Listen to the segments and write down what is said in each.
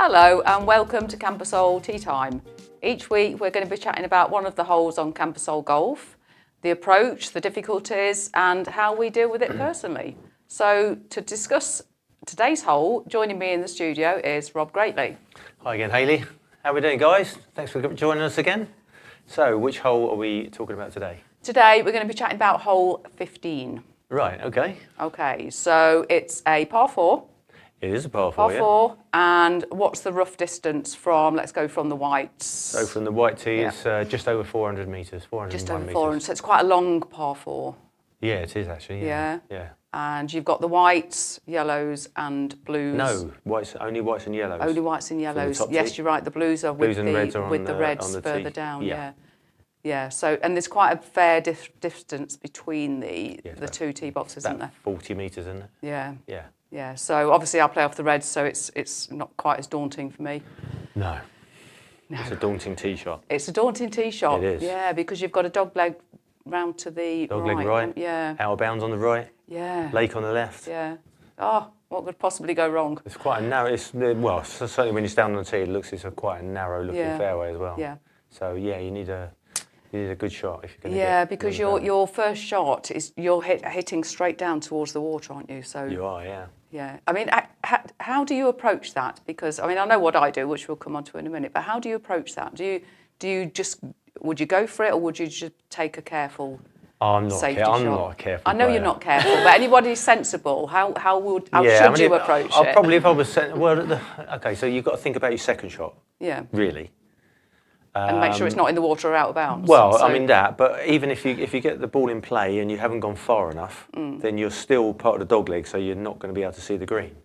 Hello and welcome to Campusole Tea Time. Each week we're going to be chatting about one of the holes on Campusole Golf, the approach, the difficulties and how we deal with it personally. So to discuss today's hole, joining me in the studio is Rob Greatley. Hi again, Hayley. How are we doing, guys? Thanks for joining us again. So which hole are we talking about today? Today we're going to be chatting about hole 15. Right, okay. Okay, so it's a par 4. It is a par 4, Par 4, and what's the rough distance from, let's go from the whites. So from the white tee, it's just over 400 metres, 401 Just over metres. 400, so it's quite a long par 4. Yeah, it is actually, yeah. And you've got the whites, yellows and blues. No, only whites and yellows. Only whites and yellows. Yes, you're right, the blues are with and reds are with the reds on the further tee. down, Yeah. Yeah, so, and there's quite a fair distance between the two tee boxes, isn't there? 40 metres, isn't it? Yeah. Yeah. Yeah, so obviously I play off the reds, so it's not quite as daunting for me. No. It's a daunting tee shot. It's a daunting tee shot. It is. Yeah, because you've got a dog leg round to the Dog right. leg right. Yeah. Out of bounds on the right. Yeah. Lake on the left. Yeah. Oh, what could possibly go wrong? It's quite a narrow, well, certainly when you stand on the tee, it looks quite a narrow looking fairway as well. Yeah. So yeah, you need a good shot if you're going to get because your first shot is you're hitting straight down towards the water, aren't you? So you are, yeah. Yeah. I mean, how do you approach that? Because I mean, I know what I do, which we'll come on to in a minute. But how do you approach that? Would you go for it, or would you just take a careful safety shot? I'm not a careful. I know you're not careful, but anybody sensible, how should you approach it? Probably if I was okay. So you've got to think about your second shot. Yeah. Really. And make sure it's not in the water or out of bounds. Well, I mean that, but even if you get the ball in play and you haven't gone far enough, then you're still part of the dog leg, so you're not going to be able to see the green.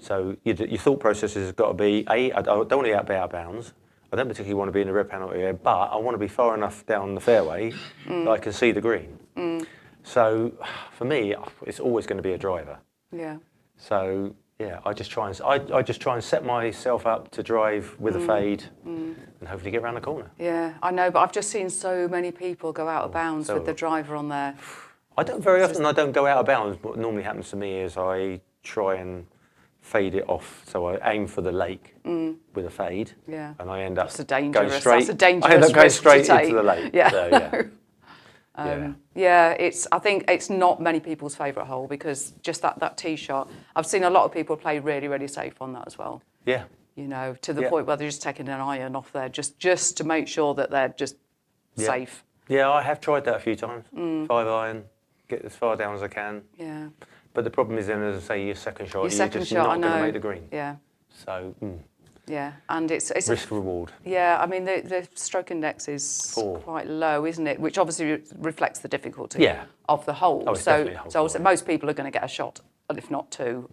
So your thought process has got to be, I don't want to be out of bounds. I don't particularly want to be in the red penalty area, but I want to be far enough down the fairway that I can see the green. So for me, it's always going to be a driver. Yeah. So yeah, I just try and set myself up to drive with a fade and hopefully get around the corner. Yeah, I know, but I've just seen so many people go out of bounds with the driver on there. I don't very often. I don't go out of bounds. What normally happens to me is I try and fade it off. So I aim for the lake with a fade, and I end up going straight. That's a dangerous I end up going risk straight to take. into the lake. Yeah. So, I think it's not many people's favourite hole because just that tee shot. I've seen a lot of people play really, really safe on that as well. Yeah. You know, to the point where they're just taking an iron off there just to make sure that they're just safe. Yeah, I have tried that a few times. 5-iron, get as far down as I can. Yeah. But the problem is then, as I say, your second shot, you're just not going to make the green. Yeah. So. Yeah, and it's risk reward. Yeah, I mean the stroke index is 4. quite low, isn't it? Which obviously reflects the difficulty of the hole. Oh, it's definitely a hole. So most people are going to get a shot, if not two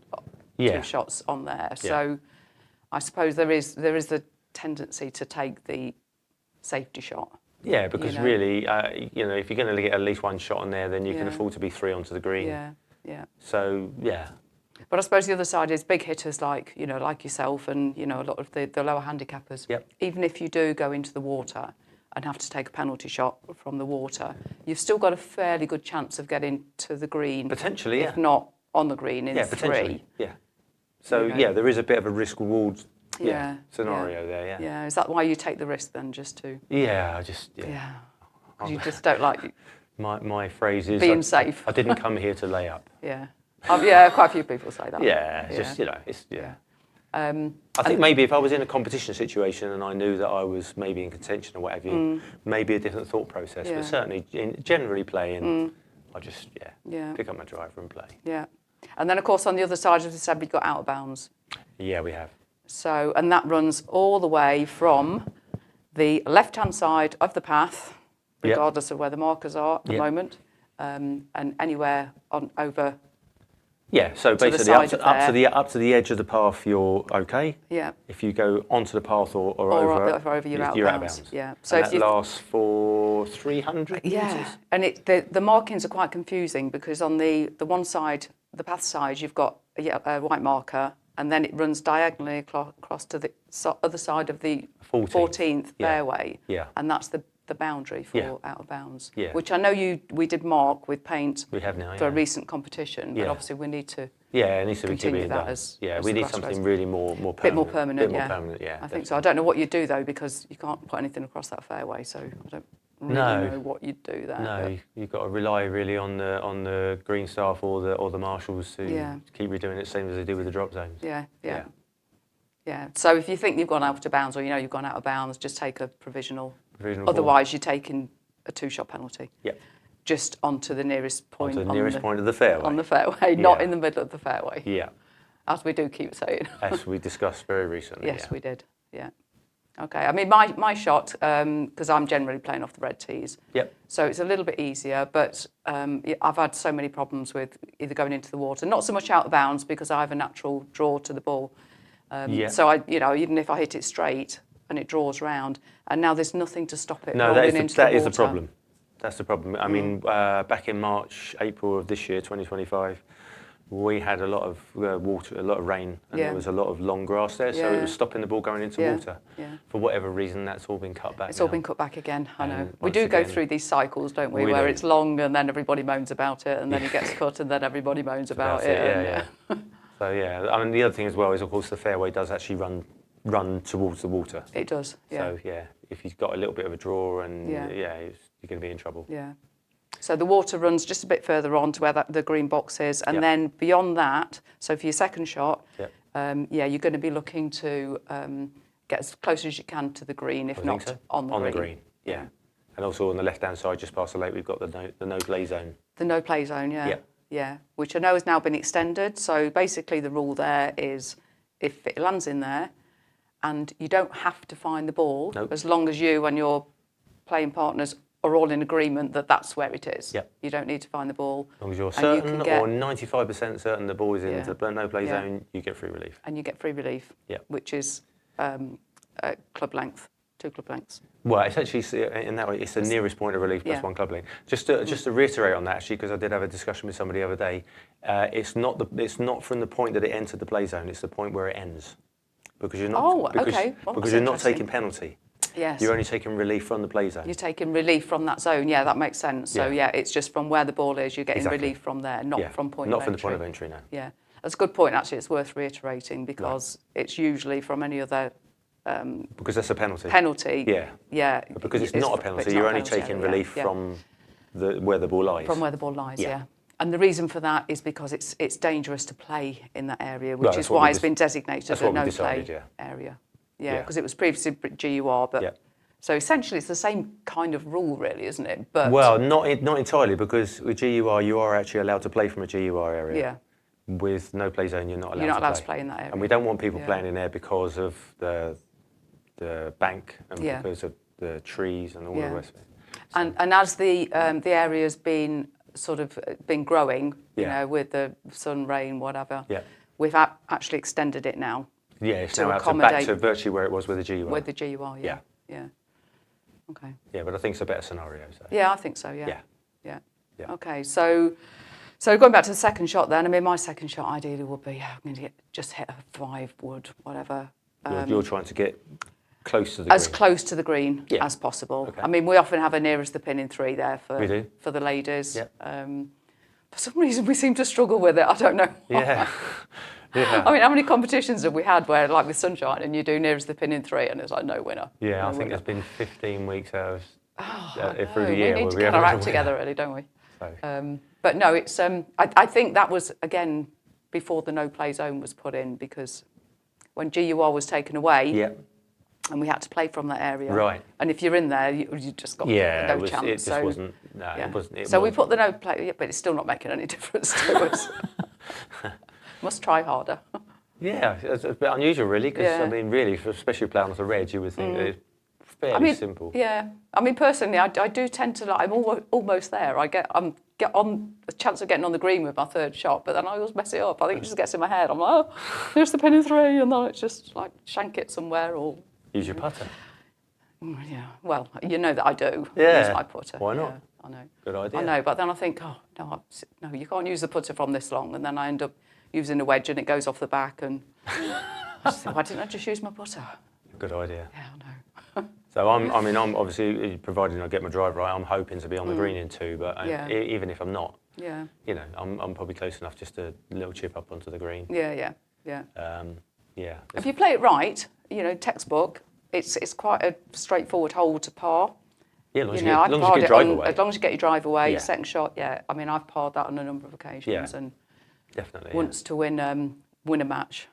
shots on there. Yeah. So I suppose there is the tendency to take the safety shot. Yeah, because really, if you're going to get at least one shot on there, then you can afford to be 3 onto the green. Yeah, yeah. So yeah. But I suppose the other side is big hitters like yourself and, a lot of the lower handicappers. Yep. Even if you do go into the water and have to take a penalty shot from the water, you've still got a fairly good chance of getting to the green. Potentially, if not on the green in 3. Potentially, yeah. So, there is a bit of a risk-reward scenario there, yeah. Yeah, is that why you take the risk then, just to... Yeah, you just don't like... My phrase is... Being safe. I didn't come here to lay up. Yeah. Quite a few people say that. Yeah, I think maybe if I was in a competition situation and I knew that I was maybe in contention or whatever, maybe a different thought process. But certainly, generally playing, I just pick up my driver and play. Yeah, and then of course on the other side of the sand we've got out of bounds. Yeah, we have. So and that runs all the way from the left-hand side of the path, regardless of where the markers are at the moment, and anywhere on over. Yeah, so basically up to the edge of the path, you're okay. Yeah. If you go onto the path or over, you're out of bounds. Yeah. So and that lasts for 300 metres. And the markings are quite confusing because on the one side, the path side, you've got a white marker, and then it runs diagonally across to the other side of the 14th fairway. Yeah. And that's the the boundary for Yeah. out of bounds. Yeah. Which I know we did mark with paint We have now, for a yeah. recent competition, but Yeah. obviously we need to Yeah, it needs to be continue being that done. as Yeah, as we the need grass something grows. really more permanent. Bit more permanent, Bit yeah. more permanent, yeah. I think so. I don't know what you'd do though, because you can't put anything across that fairway, so I don't really know what you'd do there. No, you've got to rely really on the green staff or the marshals to Yeah. keep redoing it, same as they do with the drop zones. Yeah. So if you think you've gone out of bounds, or you know you've gone out of bounds, just take a provisional. Provisional Otherwise, you're taking a 2-shot penalty. Yep. Just onto the nearest point. Onto the nearest point of the fairway. On the fairway, not in the middle of the fairway. Yeah. As we do keep saying. As we discussed very recently. Yes, yeah. we did. Yeah. Okay. I mean, my shot, because I'm generally playing off the red tees. Yep. So it's a little bit easier, but I've had so many problems with either going into the water, not so much out of bounds because I have a natural draw to the ball. So I, even if I hit it straight and it draws round, and now there's nothing to stop it rolling into the water. That is the problem. That's the problem. I mean, back in March, April of this year, 2025, we had a lot of water, a lot of rain, and there was a lot of long grass there, so it was stopping the ball going into water. Yeah. For whatever reason, that's all been cut back. It's all been cut back again, I know. And We do once go again- through these cycles, don't we, We where do. it's long and then everybody moans about it, and then it gets cut and then everybody moans about it. Yeah. So yeah, I mean the other thing as well is of course the fairway does actually run towards the water. It does, yeah. So yeah, if you've got a little bit of a draw and Yeah. you're going to be in trouble. Yeah. So the water runs just a bit further on to where the green box is, and Yep. then beyond that, so for your second shot, Yep. you're going to be looking to get as close as you can to the green, if I not think so. on the green. On the green, yeah. And also on the left-hand side, just past the lake, we've got the no play zone. The no play zone, yeah. Yep. Yeah, which I know has now been extended. So basically the rule there is if it lands in there and you don't have to find the ball, Nope. as long as you and your playing partners are all in agreement that that's where it is. Yep. You don't need to find the ball. As long as you're And you certain can get- or 95% certain the ball is in Yeah. the no play Yeah. zone, you get free relief. And you get free relief, Yep. which is club length, 2 club lengths. Well, essentially, in that way, it's the nearest point of relief plus Yeah. one club lane. Just to reiterate on that, actually, because I did have a discussion with somebody the other day, it's not from the point that it entered the play zone; it's the point where it ends, because you're not. Oh, because, okay. Well, because that's you're not interesting. taking penalty. Yes. You're only taking relief from the play zone. You're taking relief from that zone. Yeah, that makes sense. So Yeah. it's just from where the ball is, you're getting Exactly. relief from there, not from point Not of from entry. the point of entry, no. Yeah, that's a good point. Actually, it's worth reiterating because it's usually from any other Because that's a penalty. penalty. Yeah. Yeah. But because it's not a penalty, not you're a only penalty taking area, relief yeah. from where the ball lies. From where the ball lies. Yeah. Yeah. And the reason for that is because it's dangerous to play in that area, which Well, is that's what why we it's been designated that's a what we no decided, play yeah. area. Yeah. Yeah, because it was previously GUR, but Yeah. so essentially it's the same kind of rule, really, isn't it? But Well, not entirely, because with GUR you are actually allowed to play from a GUR area. yeah. With no play zone, you're not allowed, You're not to, allowed play. to play in that area. And we don't want people Yeah. playing in there because of the bank and Yeah. because of the trees and all Yeah. the rest of it. And as the area's been sort of been growing, you Yeah. know, with the sun, rain, whatever, Yeah. we've actually extended it now Yeah, it's to now out to back accommodate- to virtually where it was with the GUR. with the GUR. Yeah. Yeah. Okay. Yeah, but I think it's a better scenario. So. Yeah, I think so. Yeah. Yeah. Yeah. Yeah. Okay. So going back to the second shot, then. I mean, my second shot ideally would be I'm going to just hit a 5 wood, whatever. You're trying to get close to the As green. close to the green Yeah. as possible. Okay. I mean, we often have a nearest the pin in 3 there We do. for the ladies. Yeah. For some reason, we seem to struggle with it. I don't know why. Yeah. Yeah. I mean, how many competitions have we had where, like with Sunshine, and you do nearest the pin in 3 and it's like no winner? Yeah, no I think winner. there's been 15 weeks out of, I through know, the year we need where to we get haven't our had a act together, really, don't we? So. But no, it's. I think that was again before the no play zone was put in, because when GUR was taken away, Yeah. and we had to play from that area. Right. And if you're in there, you just got Yeah, no it chance. just so, wasn't. No, yeah. it wasn't. So we put the no play, yeah, but it's still not making any difference to us. Must try harder. Yeah, it's a bit unusual, really, because Yeah. I mean, really, especially playing with the red, you would think that it's fairly simple. Yeah. I mean, personally, I do tend to like. I'm almost there. I get on a chance of getting on the green with my third shot, but then I always mess it up. I think it just gets in my head. I'm like, oh, there's the pin in 3, and then it's just like shank it somewhere or. Use your putter. Yeah. Well, you know that I do. Yeah. Use my putter. Why not? Yeah, I know. Good idea. I know, but then I think, oh no, no, you can't use the putter from this long, and then I end up using a wedge and it goes off the back, and I just think, why didn't I just use my putter? Good idea. Yeah, I know. So I'm obviously, providing I get my drive right, I'm hoping to be on the green in 2, but Yeah. even if I'm not, Yeah. you know, I'm probably close enough just a little chip up onto the green. Yeah. Yeah. If you play it right, you know, textbook, it's quite a straightforward hole to par. Yeah, as long as You you know, get, I've as long as you parred get it drive on, away. as long as you get your drive away, Yeah. second shot, yeah. I mean, I've parred that on a number of occasions and Definitely. once to win a match.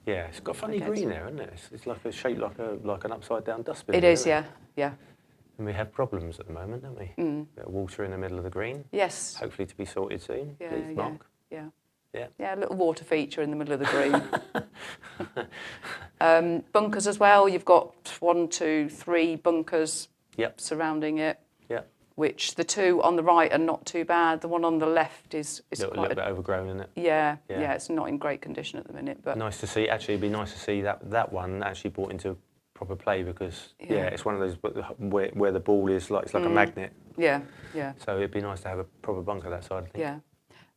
Yeah, it's got a funny Against- green there, isn't it? It's like a shaped like an upside down dustbin. It is, isn't it? yeah. And we have problems at the moment, don't we? Bit of water in the middle of the green. Yes. Hopefully to be sorted soon. Yeah, Please, Mark. Yeah. Yeah. Yeah, a little water feature in the middle of the green. Bunkers as well. You've got 1, 2, 3 bunkers Yep. surrounding it, Yep. which the 2 on the right are not too bad. The one on the left is A little quite bit overgrown, isn't it? yeah, Yeah. it's not in great condition at the minute, but Nice to see. Actually, it'd be nice to see that one actually brought into proper play because Yeah. it's one of those where the ball is like it's like a magnet. yeah. So it'd be nice to have a proper bunker that side. I think. Yeah.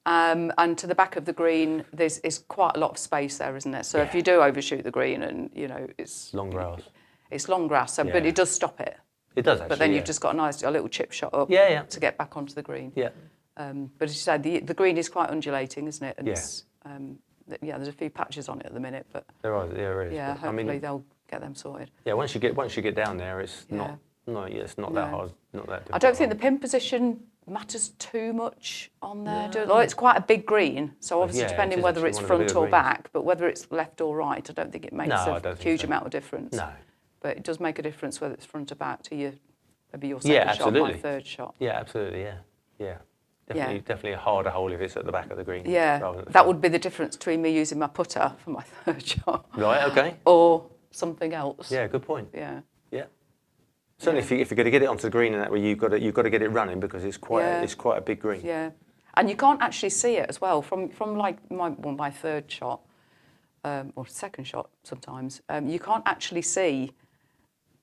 And to the back of the green, there's quite a lot of space there, isn't there? So if Yeah. you do overshoot the green, and you know it's Long grass. it's long grass, so, but Yeah. it does stop it. It does actually. But then yeah. you've just got a little chip shot up Yeah. to get back onto the green. Yeah. But as you said, the green is quite undulating, isn't it? And Yeah. it's, there's a few patches on it at the minute, but There is. yeah, but, hopefully they'll get them sorted. Yeah, once you get down there, it's Yeah. it's not No. that hard, not that difficult. I don't think the pin position matters too much on there. Well, it's quite a big green, so obviously Yeah, it depending is whether actually it's one of the front bigger or greens. back, but whether it's left or right, I don't think it makes No, I a don't think huge so. amount of difference. No. But it does make a difference whether it's front or back to maybe your Yeah, second shot, my absolutely. third shot. Yeah, absolutely. Yeah. Yeah. Definitely a harder hole if it's at the back of the green. Yeah, rather than at the that front. would be the difference between me using my putter for my third shot Right. Okay. or something else. Yeah. Good point. Yeah. Yeah. Certainly, if you're going to get it onto the green in that way, you've got to get it running because it's quite a big green. Yeah, and you can't actually see it as well from like my third shot or second shot sometimes. You can't actually see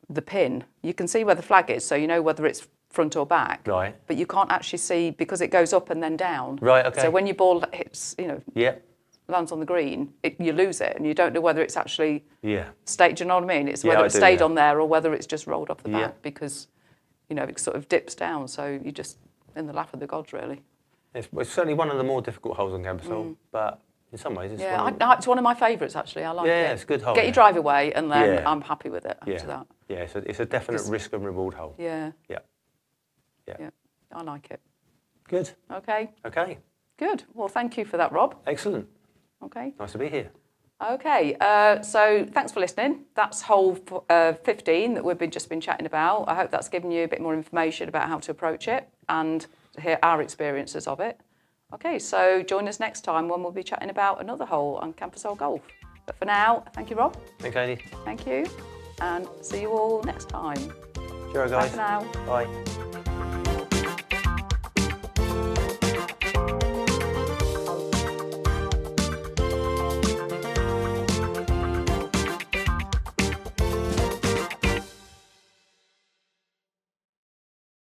the pin. You can see where the flag is, so you know whether it's front or back. Right. But you can't actually see because it goes up and then down. Right. Okay. So when your ball hits, Yeah. lands on the green, you lose it, and you don't know whether it's actually Yeah. stayed. Do you know what I mean? It's Yeah, whether I it do, stayed yeah. on there or whether it's just rolled off the Yeah. back because, it sort of dips down. So you just in the lap of the gods, really. It's certainly one of the more difficult holes on Gambasol, but in some ways it's Yeah, one of it's one of my favourites actually. I like it. Yeah, it's a good hole, Get yeah. your drive away, and then Yeah. I'm happy with it after that. Yeah, it's a definite It's- risk and reward hole. Yeah, Yeah. yeah, I like it. Good. Okay, Okay. good. Well, thank you for that, Rob. Excellent. Okay. Nice to be here. Okay, so thanks for listening. That's hole 15 that we've just been chatting about. I hope that's given you a bit more information about how to approach it and to hear our experiences of it. Okay, so join us next time when we'll be chatting about another hole on Campasol Golf. But for now, thank you, Rob. Thanks, Hayley. Thank you, and see you all next time. Cheerio, Bye guys. for now. Bye.